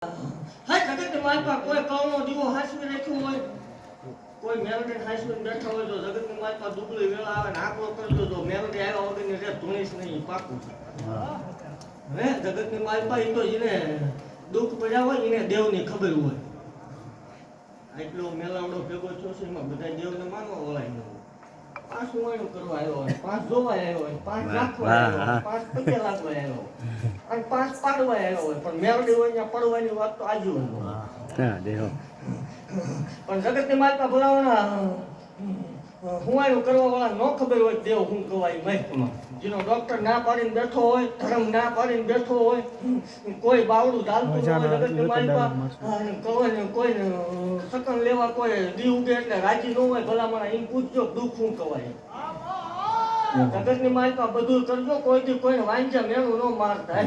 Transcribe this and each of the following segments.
હા જગત મારી પાસે કોઈ કવનો દીવો હાસવી રાખ્યો હોય, કોઈ મેલડી હાસવીને બેઠા હોય તો જગતની મારી પાસે દુબળી વેળા આવે ને આંકડો કરજો તો મેલડી આવ્યા વગરની રે ધૂણીશ નહીં પાકું છે. હે જગતની મારી પાસે તો એને દુઃખ પડ્યા હોય એને દેવની ખબર હોય. એટલો મેલાવડો ભેગો થયો છે એમાં બધા દેવને માનવા વળાય ન હોય. 5 ઉમાણું કરવા આવ્યો હોય, 5 જોવા આવ્યો હોય, 5 રાખવા આવ્યો હોય, 5 પગે લાગવા આવ્યો હોય અને 5 પાડવા આવ્યો હોય, પણ મેલડી હોય ત્યાં પડવાની વાત તો આજીવન હોય. પણ જગતની માલિકા બોલાવવાના હુંવાયું કરવા વાળા ન ખબર હોય દેવ હું કવાય મહેકમાં જેનો ડોક્ટર ના પાડીને બેઠો હોય, ધર્મ ના પાડીને બેઠો હોય, કોઈ બાવડું ચાલતું હોય જગતની માલિકા કવાય કોઈ સકન લેવા કોઈ દી ઉગે એટલે રાજી ન હોય ભલામણા એમ પૂછજો દુઃખ હું કવાય. જગતની માલિકા બધું કરજો કોઈ દી કોઈને વાંચ્યા મેળું ન મારતા.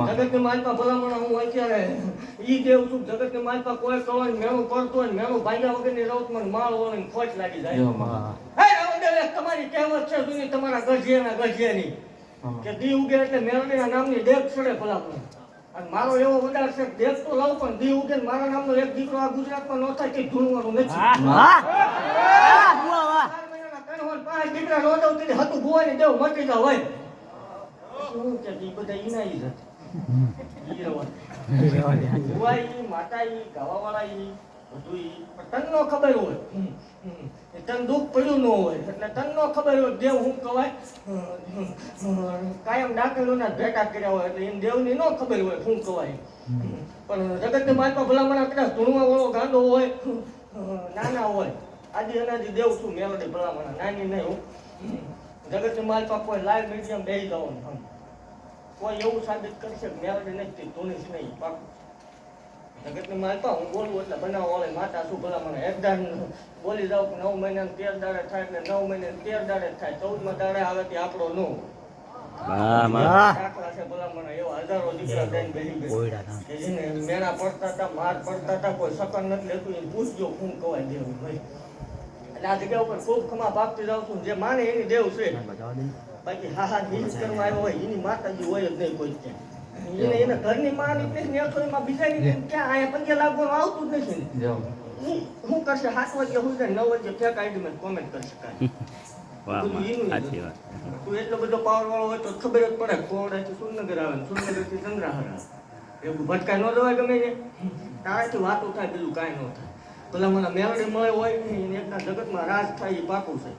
જગતની માલિકા ભલામણા હું અત્યારે ઈ દેવ છું. જગતની માલિકા કોઈ કવાય મેળું કરતો હોય મેળું ભાગ્યા વગરની રવત મને માળ હોય ખોટ લાગી જાય. તમારી કહેવત છે જૂની તમારા ગઢિયાના ગઢિયાની કે દી ઉગે એટલે મેળડીના નામની ડેક છોડે ભલામણ. અને મારો એવો વધાર છે ડેક તો લઉં પણ દી ઉગે મારા નામનો એક દીકરો આ ગુજરાતમાં ન થાય કે ધૂણવાનું નથી. 5 દીકરા રોડવ તેથી હતું ભુવાની દેવ મટી જાવ હોય શું કે બધા ઈનાઈ જ ભુવાઈ માતાઈ ગાવાવાળા બધું તનનો ખબર હોય, તન દુઃખ પડ્યું ન હોય એટલે તનનો ખબર હોય દેવ હું કવાય કાયમ ડાકેલોના ભેટા કર્યા હોય એટલે એમ દેવની ન ખબર હોય શું કવાય. પણ જગતની માલિકા ભલામણા કદાચ ધૂણવા વાળો ગાંડો હોય, નાના હોય, આદિ અનાદિ દેવ છું મેલડી ભલામણા નાની નહીં હું. જગતની માલિકા કોઈ લાઈવ મીડિયમ બેસી જવાનું કોઈ એવું સાબિત કરશે કે મેલડી નથી ધૂણીશ નહીં પાકું. જગતની માલિકા હું બોલું એટલે બનાવવા વાળી માતા શું ભલામણ એકદમ બોલી જાઉં કે 9 મહિના 13 દાડે થાય એટલે 9 મહિને 13 દાડે થાય, 14માં દાડે આવે તે આપણો નો દાખલા છે ભલામણ એવા હજારો દીકરા દઈને બેસી કે જેને મેણા પડતા હતા, માર પડતા હતા, કોઈ સકન નથી લેતું એને પૂછજો શું કવાય દેવ ભાઈ. એટલે આ જગ્યા ઉપર ખૂબ ખમા ભાગતી જાઉં છું. જે માને એની દેવ છે, બાકી હા નીચ કરવા આવ્યો હોય એની માતાજી હોય જ નહીં કોઈ ત્યાં. એને ઘરની માં નીકળે ને એમાં બીજાની ક્યાં અહીંયા પગે લાગવાનું આવતું જ નથી ને શું કરશે. 7 વાગ્યા સુધી 9 વાગ્યા ફેક આઈડી કોમેન્ટ કરી શકાય. તું એટલો બધો પાવર વાળો હોય તો ખબર જ પડે કોવડાથી સુરનગર આવે ને સુરનગરથી ચંદ્રાહર આવે એવું ભટકાઈ ન જવાય ગમે છે. તારાથી વાતો થાય બીજું કાંઈ ન થાય. પેલા મને મેલડી મળે હોય એને એકના જગતમાં રાજ થાય એ પાકું છે.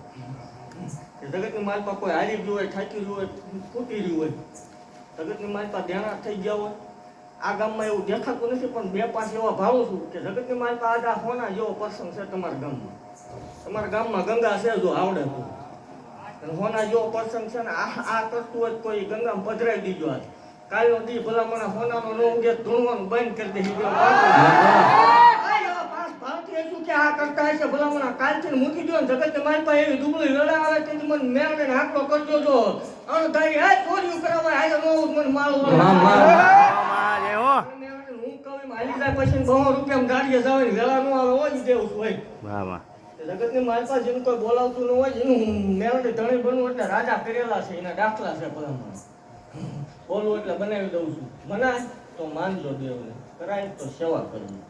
જગતની માલમાં કોઈ હારી ગયું હોય, થાકી ગયું હોય, ફૂટી રહ્યું હોય, જગતની માલિકા દેણા થઈ ગયા હોય. આ ગામમાં એવું દેખાતું નથી પણ 2-5 એવા ભાવું છું કે જગતની માલિકા આજ આ હોના જેવો પ્રસંગ છે તમારા ગામમાં. તમારા ગામમાં ગંગા છે જો આવડે તો હોના જેવો પ્રસંગ છે ને આ કરતું હોય કોઈ ગંગામાં પધરાઈ દીજો. આજ કાલનો દી ભલામણા હોનાનો ન ઉગે ધૂણવાનું બંધ કરી દે. કે આ કરતા હશે ભલામણા કાલથી મૂકી દો ને જગતની માલિકા એવી દુબળી વેળા આવે તેથી મને મેળને આંકડો કરજો જો અણધારી આ ચોરીઓ કરાવાય આયો નો મને માળો હું કવિ માલી જાય પછી 200 રૂપિયામાં ગાડીએ જાવે ને વેળા નો આવે હોય દેવું હોય. જગતની માલિકા જેનું કોઈ બોલાવતું ન હોય જેનું મેળને ધણી બનવું એટલે રાજા કરેલા છે એના દાખલા છે ભલામણા. બોલવું એટલે બનાવી દઉં છું. મનાય તો માનજો દેવને, કરાય તો સેવા કરવી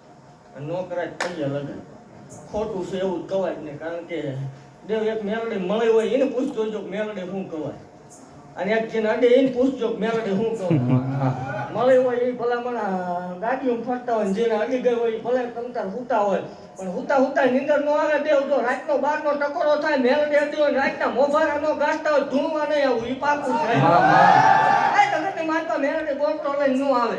અને ન કરાય પૈયા લગાય. ખોટું છે એવું કવાય જ નહીં. કારણ કે દેવ એક મેલડી મળી હોય એને પૂછજો જો મેલડી શું કવાય, અને એક જેને અડે એને પૂછજો મેલડી શું કવાય. મળી હોય એ ભલામણ ગાડીઓ ફરતા હોય, જેને અડી ગઈ હોય ભલે તમતાર હુતા હોય પણ હુતા નીંદર નો આવે. દેવ જો રાતનો 12નો ટકોરો થાય મેલડી અડી હોય રાતના મોભારા નો ગાસ્તા હોય ધૂણવા નહીં આવું એ પાકું થાય. જગતની માલિકા મેલડી બોલતો લઈને ન આવે.